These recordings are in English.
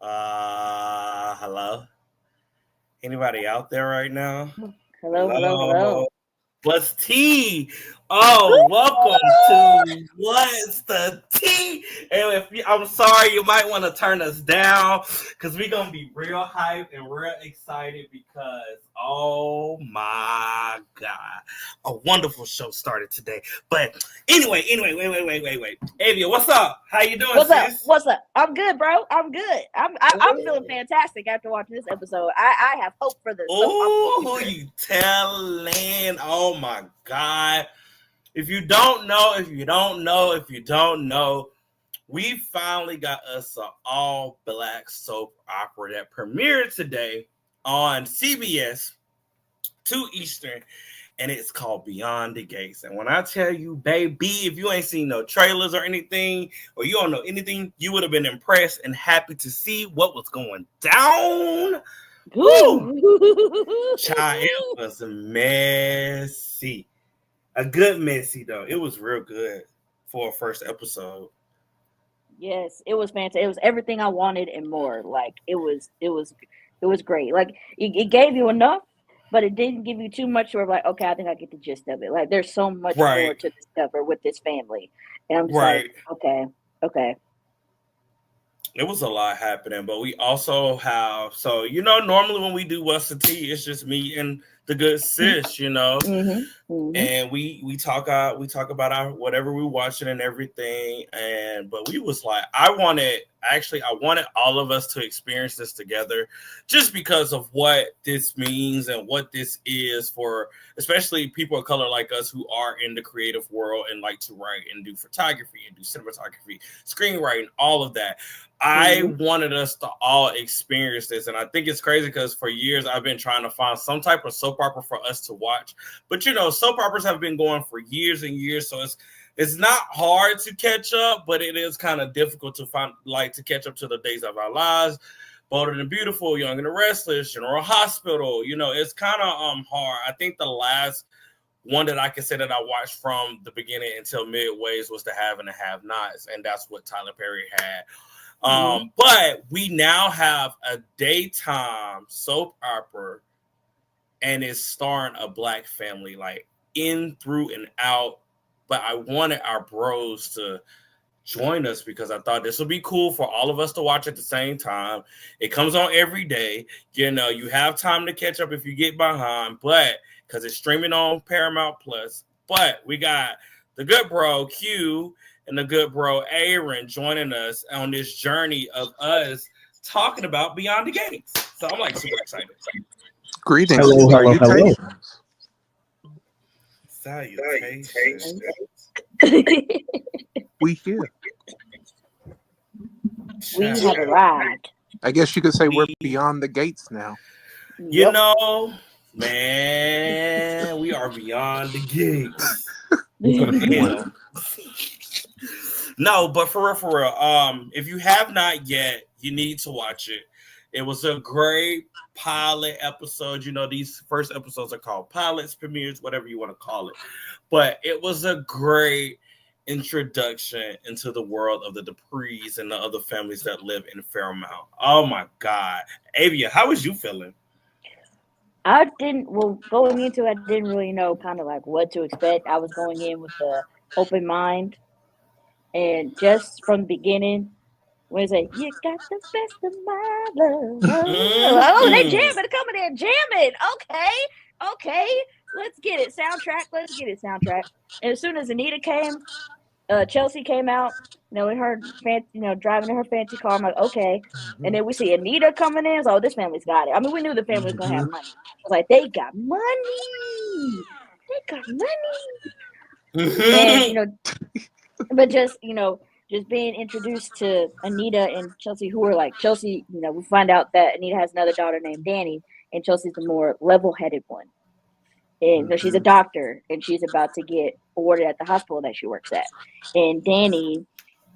Hello? Anybody out there right now? Hello, hello, Hello? hello. What's tea? Oh, welcome to What's the Tea? And I'm sorry, you might want to turn us down because we're going to be real hyped and real excited because, oh my God, a wonderful show started today. But anyway, wait. Avia, what's up? How you doing, What's up? sis? What's up? I'm good, bro. I'm good. I'm feeling fantastic after watching this episode. I have hope for the soap opera Oh, who future. you telling? Oh my God. If you don't know, we finally got us an all black soap opera that premiered today on CBS 2 Eastern, and it's called Beyond the Gates. And when I tell you, baby, if you ain't seen no trailers or anything, or you don't know anything, you would have been impressed and happy to see what was going down. Woo! Child, it was messy. A good messy though. It was real good for a first episode. Yes, it was fantastic. It was everything I wanted and more. Like it was great. Like it gave you enough, but it didn't give you too much. Where like, okay, I think I get the gist of it. Like there's so much more Right, to discover with this family, and I'm just like, right. okay. It was a lot happening, but we also have normally when we do What's the Tea, it's just me and the good sis. Mhm. Mhm. And we talk about our whatever we watching and everything. And but we was like, I wanted all of us to experience this together, just because of what this means and what this is for, especially people of color like us who are in the creative world and like to write and do photography and do cinematography, screenwriting, all of that. I Mhm. wanted us to all experience this. And I think it's crazy because for years I've been trying to find some type of soap opera for us to watch. But soap operas have been going for years and years, so it's not hard to catch up, but it is kind of difficult to find, like, to catch up to the Days of Our Lives, Bold and the Beautiful, Young and the Restless, General Hospital. It's kind of hard. I think the last one that I can say that I watched from the beginning until midways was The Have and the Have Nots, and that's what Tyler Perry had. Mhm. But we now have a daytime soap opera, and it's starring a black family, like in, through, and out. But I wanted our bros to join us because I thought this would be cool for all of us to watch at the same time. It comes on every day. You have time to catch up if you get behind, but because it's streaming on Paramount Plus. But we got the good bro Q and the good bro Aaron joining us on this journey of us talking about Beyond the Gates. So I'm like super excited. Greetings and Hello, hello, hello. salutations. Salutations. We here. We have arrived. I guess you could say we're We, beyond the gates now. you Yep. know, man, we are beyond the gates We're of gonna do it. hell. No, but for real, if you have not yet, you need to watch it. It was a great pilot episode. These first episodes are called pilots, premieres, whatever you want to call it. But it was a great introduction into the world of the Duprees and the other families that live in Fairmount. Oh my God. Avia, how was you feeling? Going into it, I didn't really know kind of like what to expect. I was going in with the open mind, and just from the beginning, when it's like, you got the best of my love. Oh, they Mm-hmm. jamming, coming in, jamming. Okay, let's get it. Soundtrack. And as soon as Anita came, Chelsea came out, in her fancy, driving in her fancy car. I'm like, okay. And then we see Anita coming in. So, oh, this family's got it. I mean, we knew the family was gonna hmm have money. I was like, they got money. They got money. And Mm-hmm. but just being introduced to Anita and Chelsea, who are like Chelsea. We find out that Anita has another daughter named Danny, and Chelsea's the more level-headed one. And so she's a hmm doctor, and she's about to get awarded at the hospital that she works at. And Danny,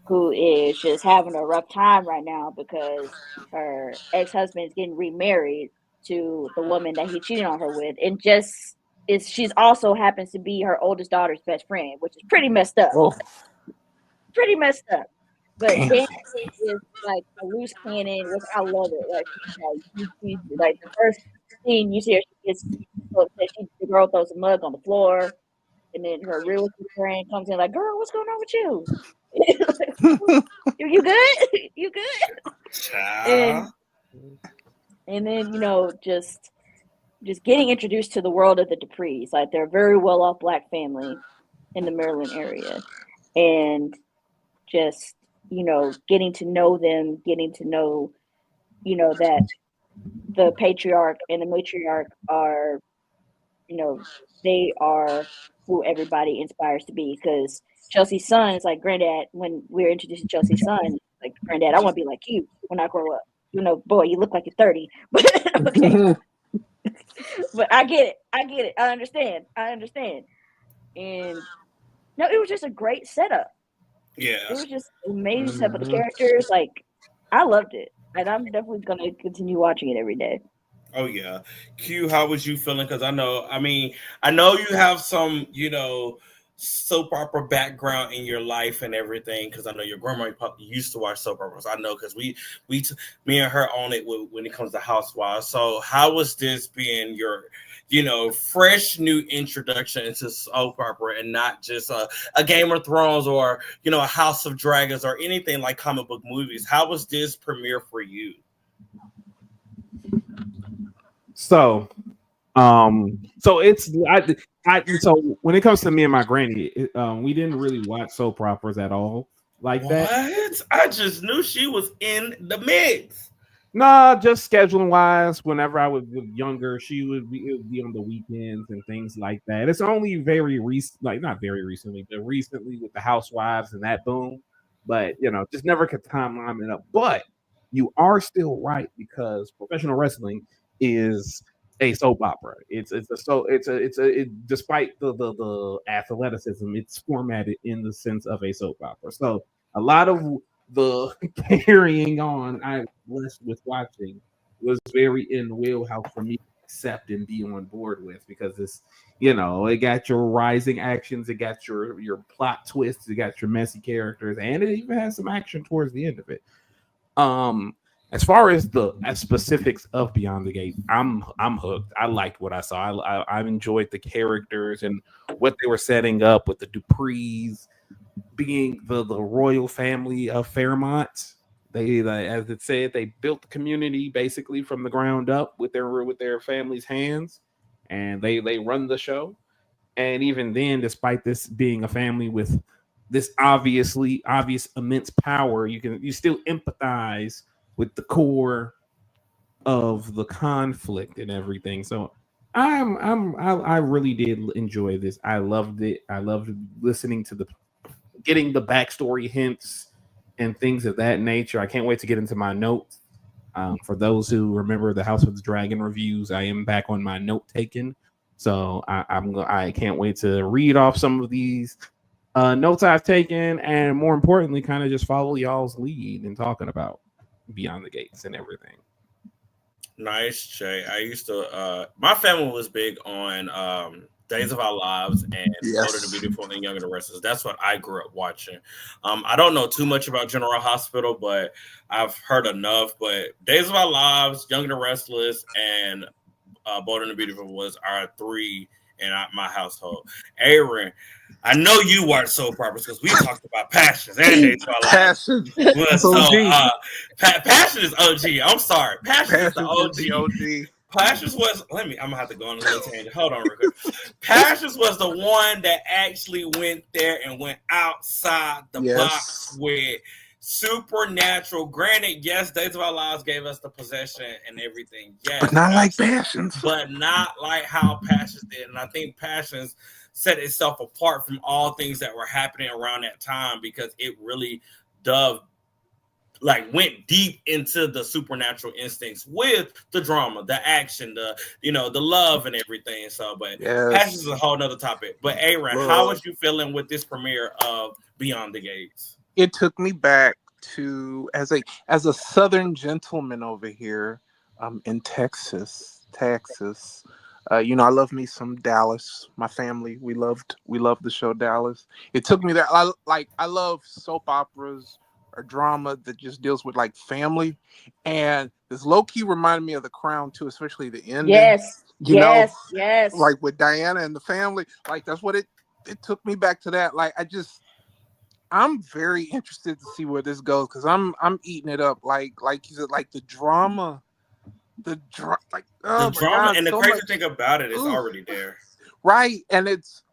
who is just having a rough time right now because her ex-husband is getting remarried to the woman that he cheated on her with, and just is she's also happens to be her oldest daughter's best friend, which is pretty messed up. Oh, Pretty messed up. But Damn. Danny is like a loose cannon, which I love it. Like she's like the first scene you see her, she gets so upset. The girl throws a mug on the floor, and then her real estate friend comes in like, "Girl, what's going on with you? You good? You good?" Child. And then just getting introduced to the world of the Duprees. Like they're a very well off black family in the Maryland area, and just getting to know them, getting to know that the patriarch and the matriarch are they are who everybody inspires to be. Because Chelsea's son is like, granddad, when we're introduced to Chelsea's son, like, granddad, I want to be like you when I grow up. Boy, you look like you're 30. But okay, but I get it. I get it. I understand. I understand. And no, it was just a great setup. It Yeah. was just amazing setup of the characters. Like, I loved it. And I'm definitely gonna continue watching it every day. Oh yeah. Q, how was you feeling? Because I know you have some, soap opera background in your life and everything. Because I know your grandma used to watch soap operas. I know because me and her own it when it comes to Housewives. So how was this being your, fresh new introduction into soap opera and not just a Game of Thrones or a House of Dragons or anything like comic book movies? How was this premiere for you? So, so when it comes to me and my granny, we didn't really watch soap operas at all like that. What? I just knew she was in the mix. Nah, just scheduling wise. Whenever I was younger, it would be on the weekends and things like that. It's only very recent, like not very recently, but recently with the Housewives and that boom. But just never could timeline it up. But you are still right because professional wrestling is a soap opera. Despite the athleticism, it's formatted in the sense of a soap opera. So a lot of the carrying on I was with watching was very in the wheelhouse for me to accept and be on board with because it got your rising actions, it got your plot twists, it got your messy characters, and it even has some action towards the end of it. As far as the specifics of Beyond the Gate, I'm hooked. I liked what I saw. I enjoyed the characters and what they were setting up with the Duprees being the royal family of Fairmont. They, as it said, they built the community basically from the ground up with their family's hands, and they run the show. And even then, despite this being a family with this obvious immense power, you still empathize with the core of the conflict and everything. So I really did enjoy this. I loved it. I loved listening to getting the backstory hints and things of that nature. I can't wait to get into my notes. For those who remember the House of the Dragon reviews, I am back on my note taking. So I can't wait to read off some of these notes I've taken, and more importantly, kind of just follow y'all's lead in talking about Beyond the Gates and everything. Nice, Jay. I used to. My family was big on Days of Our Lives and Bold and the Yes. Beautiful and Young and the Restless. That's what I grew up watching. I don't know too much about General Hospital, but I've heard enough. But Days of Our Lives, Young and the Restless, and Bold and the Beautiful was our three in my household. Aaron, I know you watch soap operas because we talked about Passions and Days of Our Lives. Passion. Well, That's so OG. Passion is OG. I'm sorry, Passion is the Passion is the OG. OG. Passions was I'm gonna have to go on a little tangent. Hold on real quick. Passions was the one that actually went there and went outside the box Yes. with supernatural. Granted, yes, Days of Our Lives gave us the possession and everything. Yes, But not like Passions. but not like how Passions did. And I think Passions set itself apart from all things that were happening around that time because it really dove went deep into the supernatural instincts with the drama, the action, the love and everything. So, but Passions is Yes. a whole nother topic. But Aaron, how Look, was you feeling with this premiere of Beyond the Gates? it took me back to as a Southern gentleman over here, in Texas. Texas. I love me some Dallas. My family, we loved the show Dallas. It took me there. I love soap operas or drama that just deals with like family, and this low key reminded me of The Crown too, especially the ending. Yes, You know, yes, yes. like with Diana and the family, like that's what it took me back to that. Like I'm very interested to see where this goes because I'm eating it up. Like you said, like like The oh my drama god, and the so crazy much. thing about it is Ooh, already there. right, and it's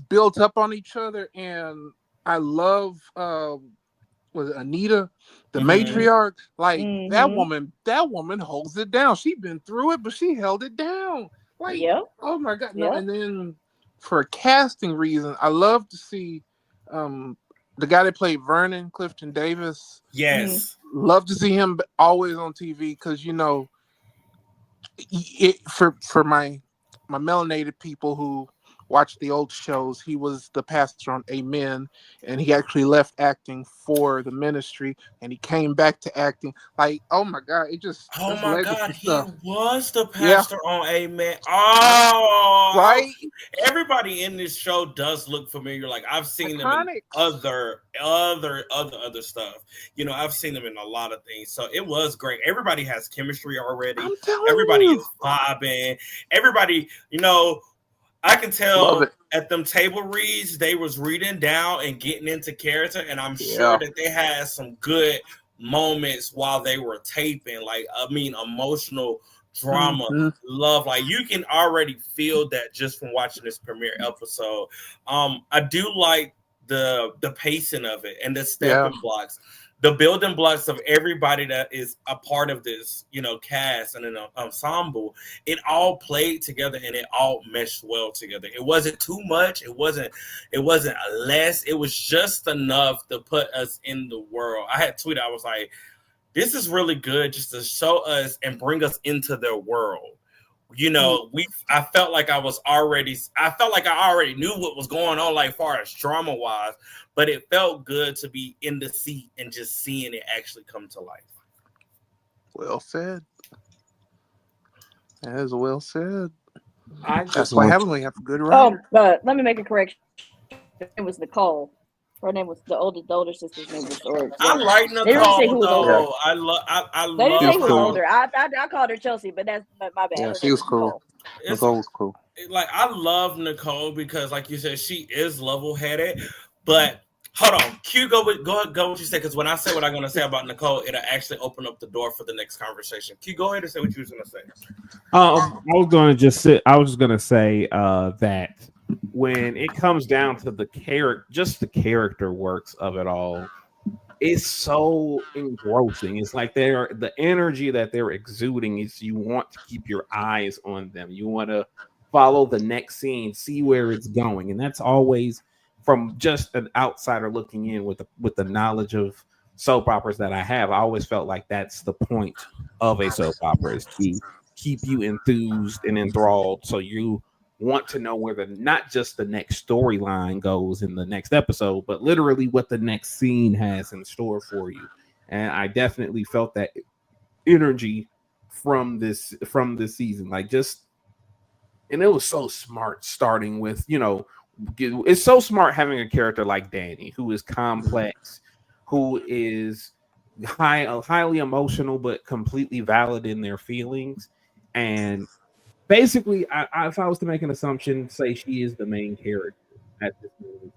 built up on each other, and I love was it Anita, the Mm-hmm. matriarch. Like Mm-hmm. that woman holds it down. She's been through it, but she held it down. Like, Yep, oh my god, no. yep. And then for a casting reason, I love to see um the guy that played Vernon, Clifton Davis. Mm-hmm. Yes. Love to see him always on TV because for my melanated people who watch the old shows, he was the pastor on Amen, and he actually left acting for the ministry, and he came back to acting. Like, oh my god, it just Oh that's my God, legacy he stuff. was the Yeah, pastor on Amen. Oh, right. everybody in this show does look familiar. Like I've seen them in Iconics. other stuff. I've seen them in a lot of things. So it was great. Everybody has chemistry already. I'm telling Everybody you, is vibing. Everybody, I can love tell it. at them table reads they was reading down and getting into character, and I'm sure Yeah. that they had some good moments while they were taping. Like emotional drama, Hmm. love. Like you can already feel that just from watching this premiere episode. I do like the pacing of it and the Yeah. stepping blocks. The building blocks of everybody that is a part of this, cast and an ensemble, it all played together and it all meshed well together. It wasn't too much. It wasn't less. It was just enough to put us in the world. I had tweeted, I was like, this is really good just to show us and bring us into their world. I felt like I felt like I already knew what was going on, like far as drama wise, but it felt good to be in the seat and just seeing it actually come to life. Well said. That is well said. I That's just why want we have good Oh, writers. but let me make a correction. It was Nicole. Her name was the older sister's name was, or I well, like they didn't say Nicole who was Yeah, older. though. I They didn't she say was love who was cool. her. older. I called her Chelsea, but that's my bad. Yeah, Her she name was was cool. Nicole. It's Nicole was cool. like I love Nicole because, like you said, she is level headed. But hold on, Q, go what you say, because when I say what I'm gonna say about Nicole, it'll actually open up the door for the next conversation. Q, go ahead and say what you was gonna say. I was just gonna say that when it comes down to just the character works of it all, it's so engrossing. It's like the energy that they're exuding is you want to keep your eyes on them. You want to follow the next scene, see where it's going, and that's always from just an outsider looking in with the knowledge of soap operas that I have. I always felt like that's the point of a soap opera is to keep you enthused and enthralled, so you want to know where not just the next storyline goes in the next episode, but literally what the next scene has in store for you. And I definitely felt that energy from this season. Like just and it was so smart starting with, it's so smart having a character like Danny who is complex, who is highly emotional but completely valid in their feelings. And basically, if I was to make an assumption, say she is the main character at this moment.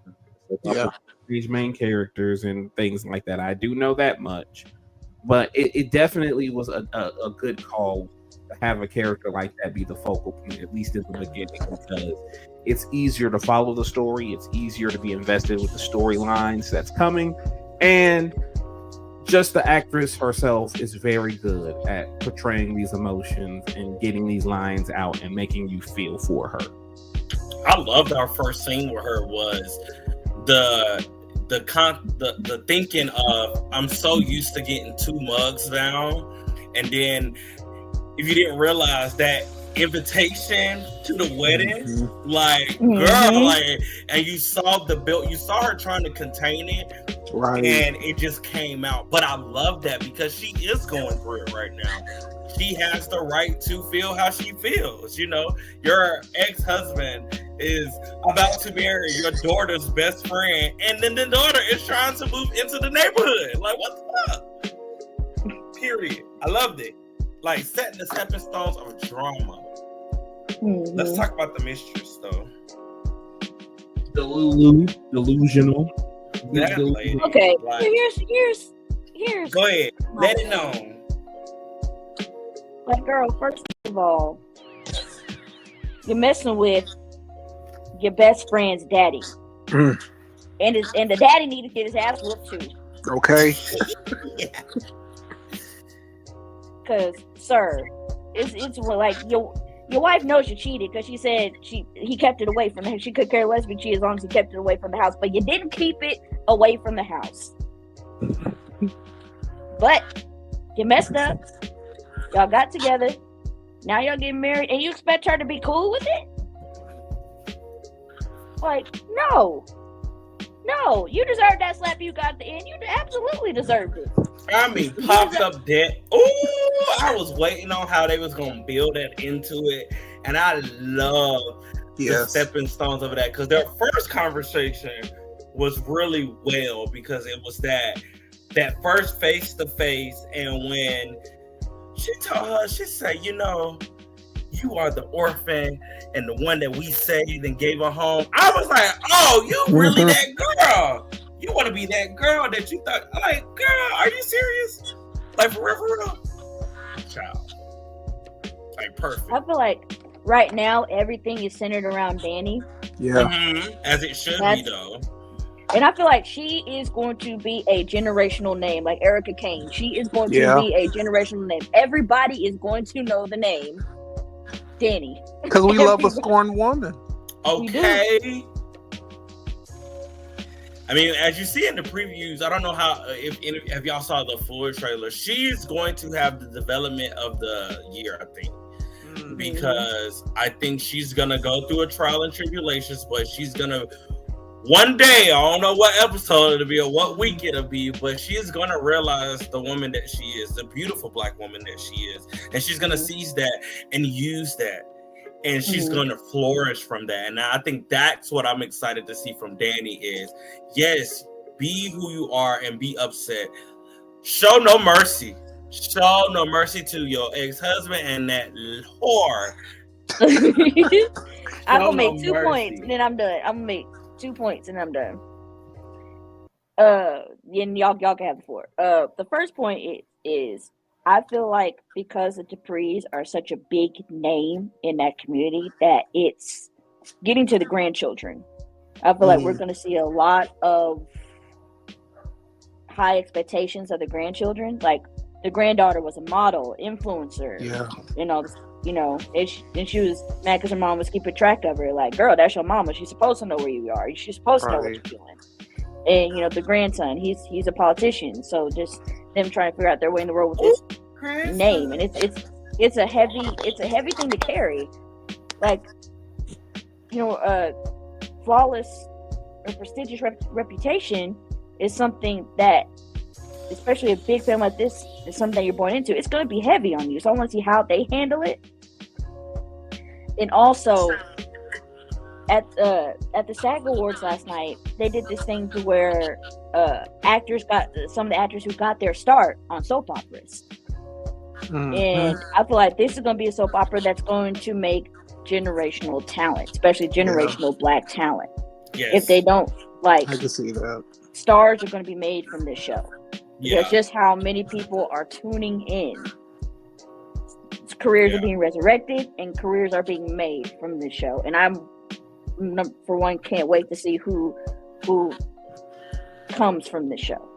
Yeah. These main characters and things like that. I do know that much, but it definitely was a good call to have a character like that be the focal point, at least in the beginning, because it's easier to follow the story. It's easier to be invested with the storylines that's coming, and just the actress herself is very good at portraying these emotions and getting these lines out and making you feel for her. I loved our first scene with her was the thinking of, I'm so used to getting 2 mugs down, and then if you didn't realize that invitation to the wedding, like girl, like, and you saw you saw her trying to contain it, Right. and it just came out. But I love that because she is going through it right now. She has the right to feel how she feels. Your ex-husband is about to marry your daughter's best friend, and then the daughter is trying to move into the neighborhood. Like, what the fuck? Period. I loved it. Like, setting the stepping stones of drama. Mm-hmm. Let's talk about the mistress, though. Delusional. Okay, like, here's. Go ahead. Let it know. Like, girl, first of all, you're messing with your best friend's daddy. And the daddy need to get his ass whooped too. Okay. Because, sir, it's like your wife knows you cheated because she said he kept it away from her. She could care less if she as long as he kept it away from the house. But you didn't keep it away from the house. But you messed up. Y'all got together. Now y'all getting married, and you expect her to be cool with it? Like, no, you deserved that slap you got at the end. You absolutely deserved it. I mean, popped up dead. Ooh, I was waiting on how they was gonna build that into it, and I love the stepping stones of that because their first conversation was really well because it was that first face to face, and when she told her, she said, you know, you are the orphan and the one that we saved and gave her home. I was like, oh, you really that girl. You want to be that girl that you thought, like, girl, are you serious? Like, for real? Child. Like, perfect. I feel like right now, everything is centered around Danny. Yeah. Mm-hmm. As it should be, though. And I feel like she is going to be a generational name, like Erica Kane. She is going to be a generational name. Everybody is going to know the name Danny. Because we love a scorned woman. Okay. I mean, as you see in the previews, I don't know how if y'all saw the full trailer. She's going to have the development of the year, I think. Mm-hmm. Because I think she's going to go through a trial and tribulations, but she's going to one day, I don't know what episode it'll be or what week it'll be, but she's going to realize the woman that she is, the beautiful Black woman that she is. And she's going to seize that and use that. And she's going to flourish from that. And I think that's what I'm excited to see from Danny is, yes, be who you are and be upset. Show no mercy. Show no mercy to your ex-husband and that whore. I'm going to make 2 points and then I'm done. I'm going to make 2 points and I'm done. And y'all can have the floor. The first point is I feel like because the Duprees are such a big name in that community that it's getting to the grandchildren. I feel like we're going to see a lot of high expectations of the grandchildren. Like the granddaughter was a model, influencer, and she was mad because her mom was keeping track of her. Like, girl, that's your mama. She's supposed to know where you are. She's supposed to know what you're doing. And the grandson, he's a politician. So just them trying to figure out their way in the world with this name, and it's a heavy thing to carry. Like, flawless or prestigious reputation is something that, especially a big film like this, is something you're born into. It's going to be heavy on you. So I want to see how they handle it. And also, at the SAG Awards last night, they did this thing to where some of the actors who got their start on soap operas. Mm-hmm. And I feel like this is going to be a soap opera that's going to make generational talent, especially generational Black talent. Yes. If they don't, like, I can see that. Stars are going to be made from this show. Yeah. It's just how many people are tuning in. Careers are being resurrected and careers are being made from this show. And I'm, for one, can't wait to see who comes from this show.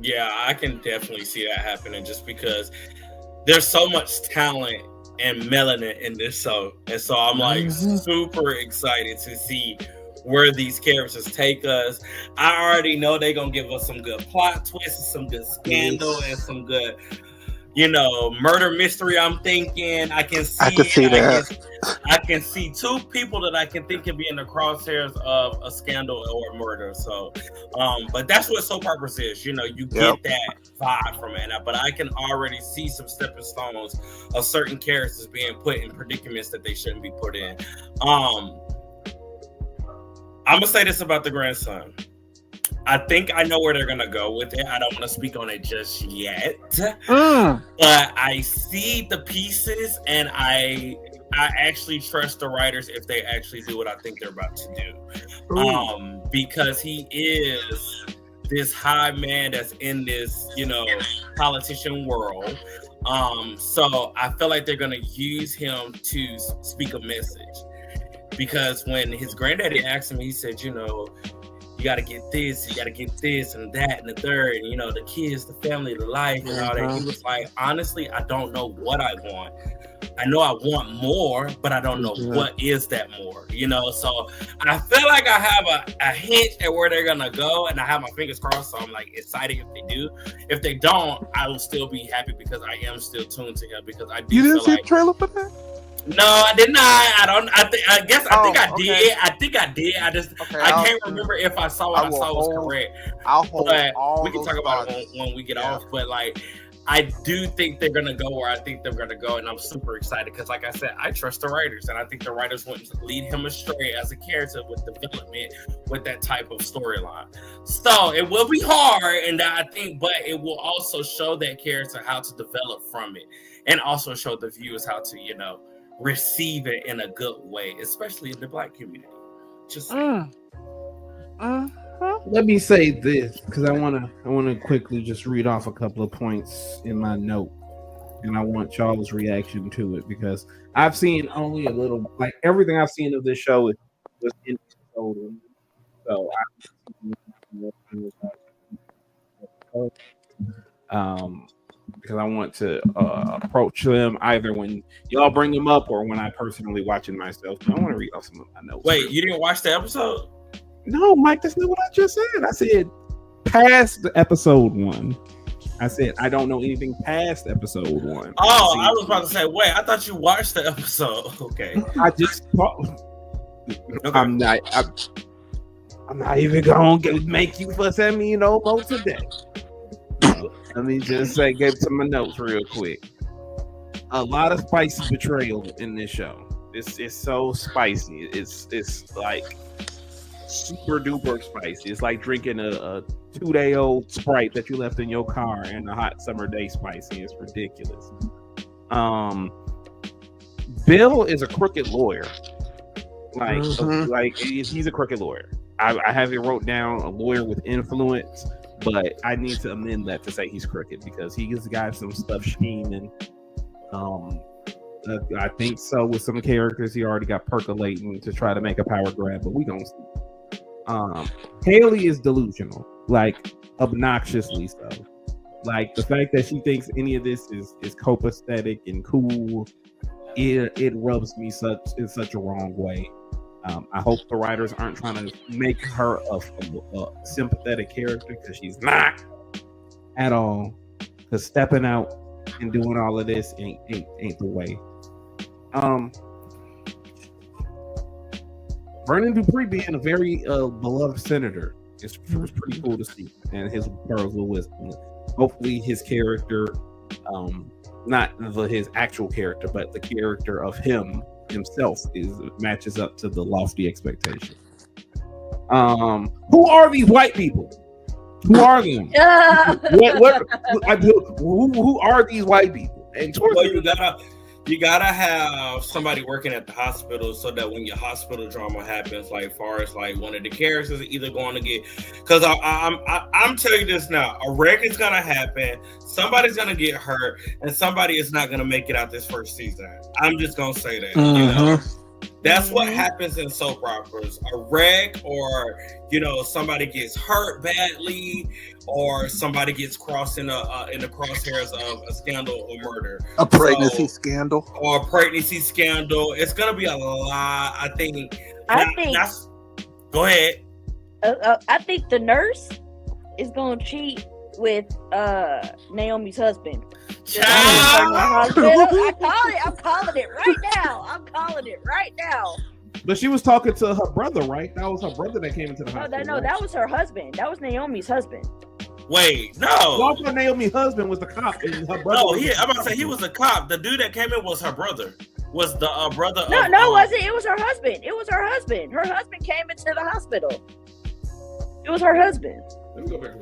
Yeah, I can definitely see that happening just because there's so much talent and melanin in this show. And so I'm like super excited to see where these characters take us. I already know they're going to give us some good plot twists, some good scandal, and some good, murder mystery. I'm thinking I can see that. I can see two people that I can think can be in the crosshairs of a scandal or a murder. So, but that's what soap operas is. You get that vibe from it. But I can already see some stepping stones of certain characters being put in predicaments that they shouldn't be put in. I'm gonna say this about the grandson. I think I know where they're gonna go with it. I don't want to speak on it just yet, but I see the pieces, and I actually trust the writers if they actually do what I think they're about to do. Because he is this high man that's in this, politician world. So I feel like they're gonna use him to speak a message. Because when his granddaddy asked him, he said, you got to get this, and that, and the third, and, the kids, the family, the life, and all that. He was like, honestly, I don't know what I want. I know I want more, but I don't know what is that more, So I feel like I have a hint at where they're going to go, and I have my fingers crossed, so I'm, excited if they do. If they don't, I will still be happy because I am still tuned to him, because I do You didn't feel see like... the trailer for that? No, I did not. I think I did. Okay. I think I did. I can't remember if I saw what I saw was correct. I'll hold all we can talk about it when we get off. But I do think they're gonna go where I think they're gonna go, and I'm super excited because, like I said, I trust the writers, and I think the writers wouldn't lead him astray as a character with development with that type of storyline. So it will be hard, and I think, but it will also show that character how to develop from it, and also show the viewers how to, receive it in a good way, especially in the Black community. Just let me say this, because I want to quickly just read off a couple of points in my note, and I want y'all's reaction to it, because I've seen only a little, everything I've seen of this show was in episode 1. So because I want to approach them either when y'all bring them up or when I personally watch it myself. But I want to read off some of my notes. Wait, you didn't watch the episode? No, Mike, that's not what I just said. I said past the episode 1. I said I don't know anything past episode 1. Oh, I was about to say, wait, I thought you watched the episode. Okay. I just thought. Okay. I'm not even gonna make you fuss at me no more today. Let me just say, get to my notes real quick. A lot of spicy betrayal in this show. It's so spicy. It's like super duper spicy. It's like drinking a 2-day-old Sprite that you left in your car in a hot summer day spicy. It's ridiculous. Bill is a crooked lawyer. He's a crooked lawyer. I have it wrote down, a lawyer with influence. But I need to amend that to say he's crooked because he's got some stuff scheming. I think so with some characters he already got percolating to try to make a power grab, but we gonna see. Haley is delusional, obnoxiously so. The fact that she thinks any of this is copacetic and cool, it rubs me in such a wrong way. I hope the writers aren't trying to make her a sympathetic character, because she's not at all. Because stepping out and doing all of this ain't the way. Vernon Dupree being a very beloved senator is pretty cool to see, and his pearls of wisdom. Hopefully, his character, not his actual character, but the character of himself matches up to the lofty expectation. Who are these white people? Who are them? Who are these white people? And you gotta have somebody working at the hospital so that when your hospital drama happens, far as one of the characters are either going to get, because I'm telling you this now, a wreck is gonna happen, somebody's gonna get hurt, and somebody is not gonna make it out this first season. I'm just gonna say that. That's what happens in soap operas. A wreck, or somebody gets hurt badly, or somebody gets crossed in the crosshairs of a scandal or murder. A pregnancy scandal. Or a pregnancy scandal. It's gonna be a lot. I think. Go ahead. I think the nurse is gonna cheat with Naomi's husband. I'm calling it right now. But she was talking to her brother, right? That was her brother that came into the hospital. No, that was her husband. That was Naomi's husband. Wait, no. Well, Naomi's husband was the cop, and her brother. No, I'm about to say he was a cop. The dude that came in was her brother. was the brother No, of it wasn't. It was her husband. It was her husband. Her husband came into the hospital. It was her husband. Let me go back.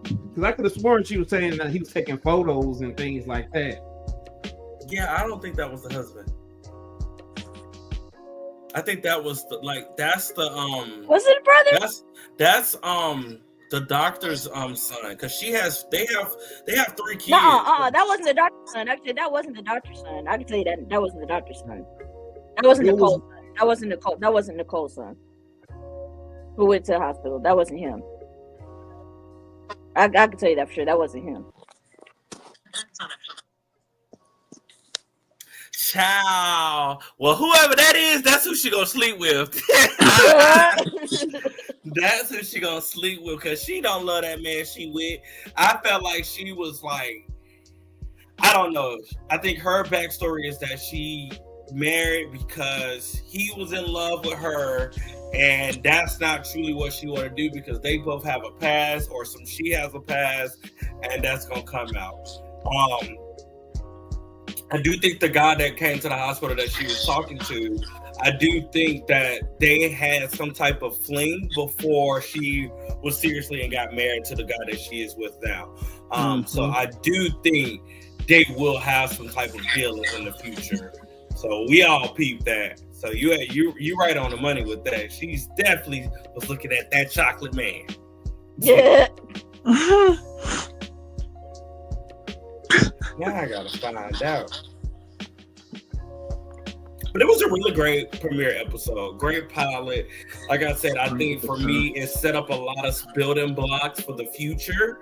Because I could have sworn she was saying that he was taking photos and things like that. Yeah, I don't think that was the husband. I think that was that's the Was it a brother? That's the doctor's son, because they have 3 kids. That wasn't the doctor's son. Actually, that wasn't the doctor's son. I can tell you that wasn't the doctor's son. That wasn't Nicole's son. That wasn't Nicole. That wasn't Nicole's son who went to the hospital. That wasn't him. I can tell you that for sure. That wasn't him. Ciao. Well, whoever that is, that's who she gonna sleep with. That's who she gonna sleep with, because she don't love that man she with. I felt like she was like, I don't know. I think her backstory is that she married because he was in love with her, and that's not truly what she want to do, because they both have a past, or she has a past, and that's gonna come out. I do think the guy that came to the hospital that she was talking to, I do think that they had some type of fling before she was seriously and got married to the guy that she is with now. So I do think they will have some type of dealings in the future. So we all peep that. So you right on the money with that. She's definitely was looking at that chocolate man. Yeah. Now I gotta find out. But it was a really great premiere episode. Great pilot. Like I said, I think for me, it set up a lot of building blocks for the future.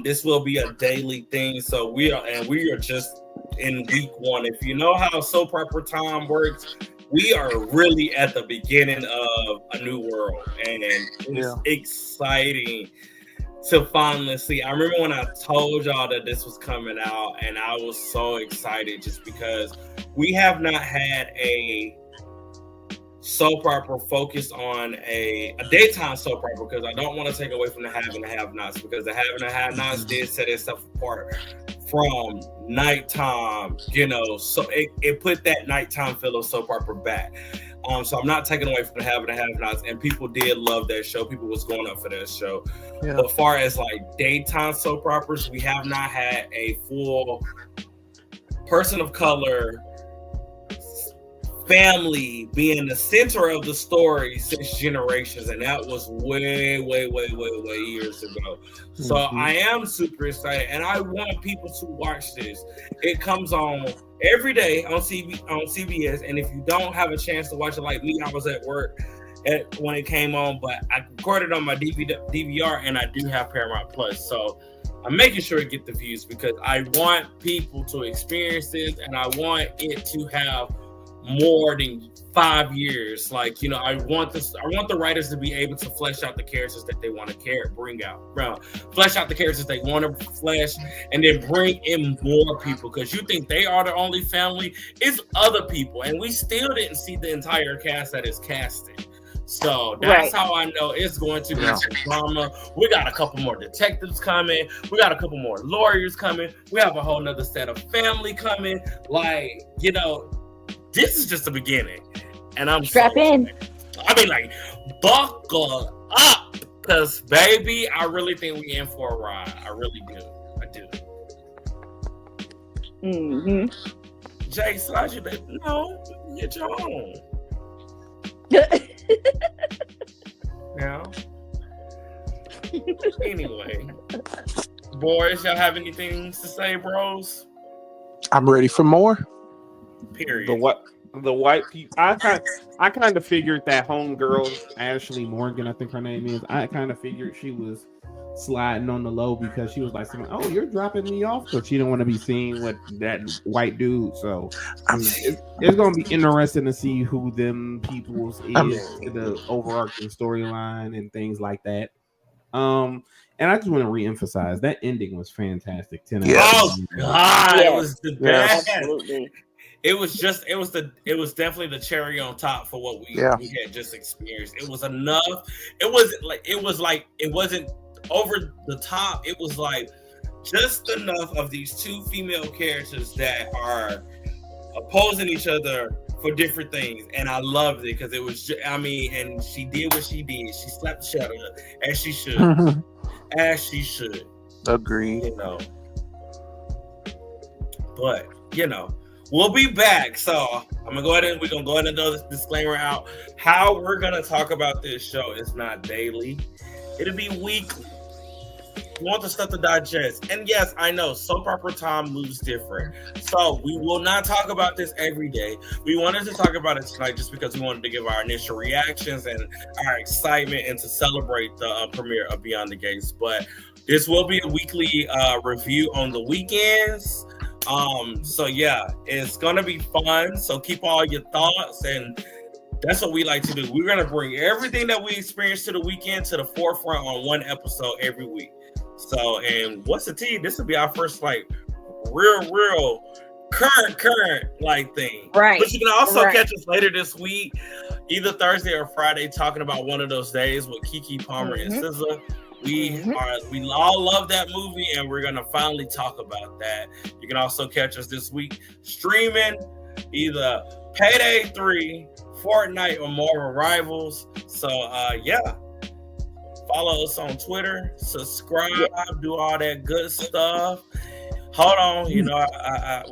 This will be a daily thing. So we are just in week 1. If you know how soap opera time works, we are really at the beginning of a new world. And it's exciting to finally see. I remember when I told y'all that this was coming out, and I was so excited just because we have not had a soap opera focused on a daytime soap opera, because I don't want to take away from the have and the have-nots, because the have and the have-nots did set itself apart from nighttime, so it put that nighttime feel of soap opera back. So I'm not taking away from the have and the have-nots, and people did love that show. People was going up for that show. Yeah. But as far as like daytime soap operas, we have not had a full person of color family being the center of the story since generations, and that was way years ago. So I am super excited, and I want people to watch this. It comes on every day on CBS, and if you don't have a chance to watch it, like me, I was at work when it came on, but I recorded on my DVR, and I do have Paramount Plus, so I'm making sure to get the views, because I want people to experience this, and I want it to have more than 5 years. I want the writers to be able to flesh out the characters that they want to bring out. Flesh out the characters they want to flesh, and then bring in more people, because you think they are the only family. It's other people, and we still didn't see the entire cast that is casted. So that's how I know it's going to be some drama. We got a couple more detectives coming. We got a couple more lawyers coming. We have a whole nother set of family coming. This is just the beginning, and I'm strap in. I mean, buckle up, because baby, I really think we in for a ride. I really do. I do. Jay, slide you, baby. No, get your own. Now, anyway, boys, y'all have anything to say, bros? I'm ready for more. Period. The white people. I kind of figured that homegirl, Ashley Morgan, I think her name is. I kind of figured she was sliding on the low, because she was like, "Oh, you're dropping me off," so she didn't want to be seen with that white dude. So it's gonna be interesting to see who them people's is in the overarching storyline and things like that. And I just want to reemphasize that ending was fantastic. 10 Oh God, yes. It was the best. Absolutely. It was definitely the cherry on top for what we had just experienced. It was enough. It wasn't over the top. It was like just enough of these two female characters that are opposing each other for different things, and I loved it because it was. And she did what she did. She slapped the shit out of her, as she should, as she should. Agreed. You know, but we'll be back. So we're gonna go ahead and throw this disclaimer out. How we're gonna talk about this show is not daily; it'll be weekly. We want the stuff to digest. And yes, I know soap opera time moves different. So we will not talk about this every day. We wanted to talk about it tonight just because we wanted to give our initial reactions and our excitement and to celebrate the premiere of Beyond the Gates. But this will be a weekly review on the weekends. So yeah, it's gonna be fun. So keep all your thoughts, and that's what we like to do. We're gonna bring everything that we experienced to the weekend to the forefront on one episode every week. So, and what's the tea? This will be our first real current like thing. Right. But you can also catch us later this week, either Thursday or Friday, talking about One of Those Days with Kiki Palmer and SZA. We all love that movie, and we're gonna finally talk about that. You can also catch us this week streaming either Payday 3, Fortnite, or Marvel Rivals. So yeah. Follow us on Twitter, subscribe, do all that good stuff. Hold on, we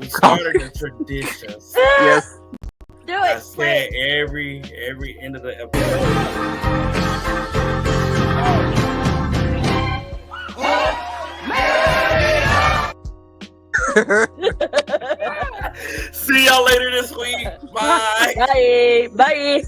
started the traditions. Yes. Do it. I said every end of the episode. See y'all later this week. Bye. Bye.